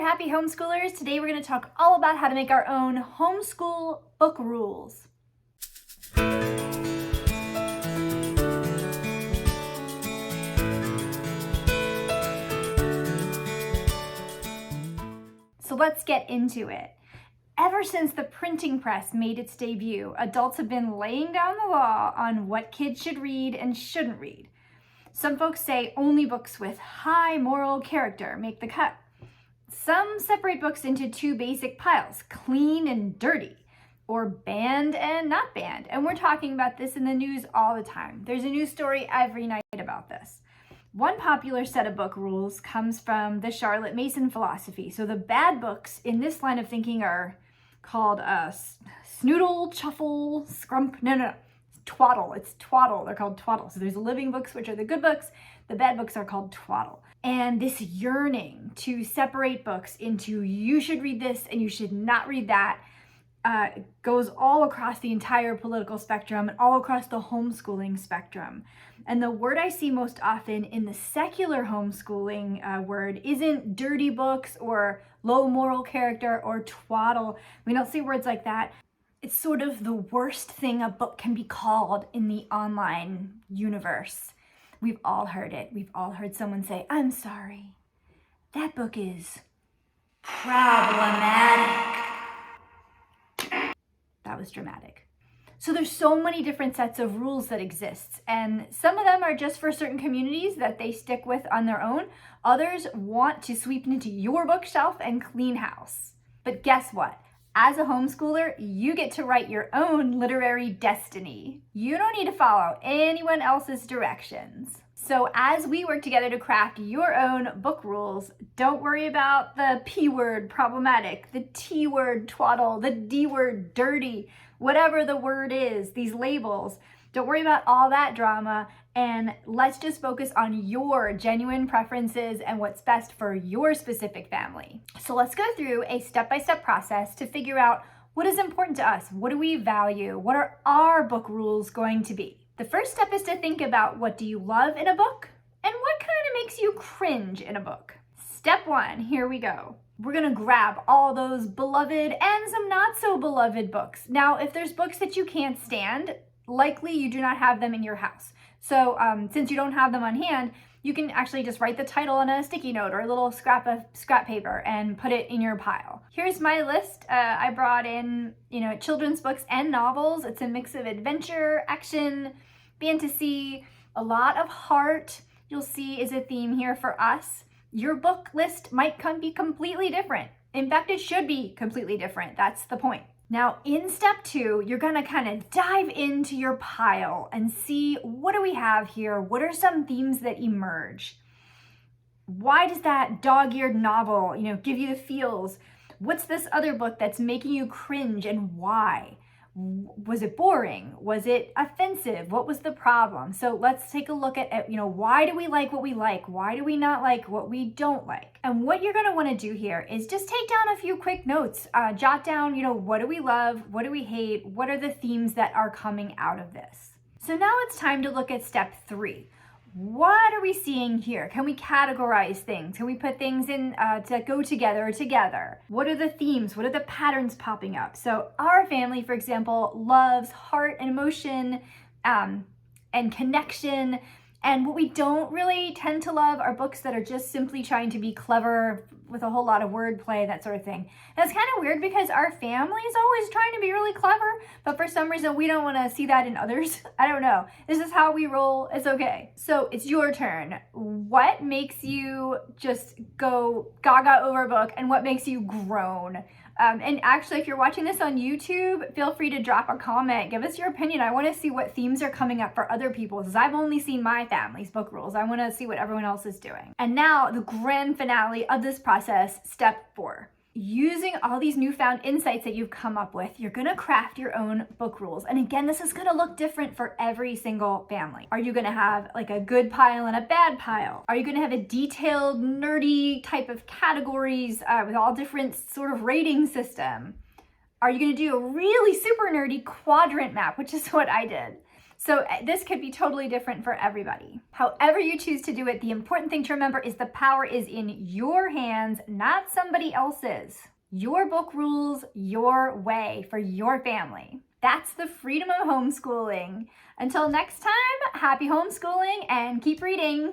there, happy homeschoolers. Today we're going to talk all about how to make our own homeschool book rules. So let's get into it. Ever since the printing press made its debut, adults have been laying down the law on what kids should read and shouldn't read. Some folks say only books with high moral character make the cut. Some separate books into two basic piles, clean and dirty, or banned and not banned. And we're talking about this in the news all the time. There's a news story every night about this. One popular set of book rules comes from the Charlotte Mason philosophy. So the bad books in this line of thinking are called snoodle, chuffle, scrump, twaddle. It's twaddle. They're called twaddle. So there's living books, which are the good books. The bad books are called twaddle. And this yearning to separate books into you should read this and you should not read that goes all across the entire political spectrum and all across the homeschooling spectrum. And the word I see most often in the secular homeschooling word isn't dirty books or low moral character or twaddle. We don't see words like that. It's sort of the worst thing a book can be called in the online universe. We've all heard it. We've all heard someone say, "I'm sorry, that book is problematic." That was dramatic. So there's so many different sets of rules that exist, and some of them are just for certain communities that they stick with on their own. Others want to sweep into your bookshelf and clean house. But guess what? As a homeschooler, you get to write your own literary destiny. You don't need to follow anyone else's directions. So as we work together to craft your own book rules, don't worry about the P word problematic, the T word twaddle, the D word dirty, whatever the word is, these labels. Don't worry about all that drama, and let's just focus on your genuine preferences and what's best for your specific family. So let's go through a step-by-step process to figure out what is important to us. What do we value? What are our book rules going to be? The first step is to think about what do you love in a book and what kind of makes you cringe in a book. Step one, here we go. We're gonna grab all those beloved and some not so beloved books. Now, if there's books that you can't stand, likely you do not have them in your house. So since you don't have them on hand, you can actually just write the title on a sticky note or a little scrap paper and put it in your pile. Here's my list. I brought in, children's books and novels. It's a mix of adventure, action, fantasy, a lot of heart. You'll see is a theme here for us. Your book list might be completely different. In fact, it should be completely different. That's the point. Now, in step two, you're gonna kind of dive into your pile and see what do we have here? What are some themes that emerge? Why does that dog-eared novel, give you the feels? What's this other book that's making you cringe and why? Was it boring? Was it offensive? What was the problem? So let's take a look at why do we like what we like? Why do we not like what we don't like? And what you're gonna wanna do here is just take down a few quick notes. Jot down, what do we love? What do we hate? What are the themes that are coming out of this? So now it's time to look at step three. What are we seeing here? Can we categorize things? Can we put things in to go together? What are the themes? What are the patterns popping up? So our family, for example, loves heart and emotion and connection. And what we don't really tend to love are books that are just simply trying to be clever with a whole lot of wordplay, that sort of thing. And it's kind of weird because our family is always trying to be really clever, but for some reason we don't want to see that in others. I don't know. This is how we roll. It's okay. So it's your turn. What makes you just go gaga over a book and what makes you groan? And actually, if you're watching this on YouTube, feel free to drop a comment. Give us your opinion. I want to see what themes are coming up for other people because I've only seen my family's book rules. I want to see what everyone else is doing. And now the grand finale of this process, step 4. Using all these newfound insights that you've come up with, you're gonna craft your own book rules. And again, this is gonna look different for every single family. Are you gonna have like a good pile and a bad pile? Are you gonna have a detailed, nerdy type of categories with all different sort of rating system? Are you gonna do a really super nerdy quadrant map, which is what I did? So this could be totally different for everybody. However you choose to do it, the important thing to remember is the power is in your hands, not somebody else's. Your book rules your way for your family. That's the freedom of homeschooling. Until next time, happy homeschooling and keep reading.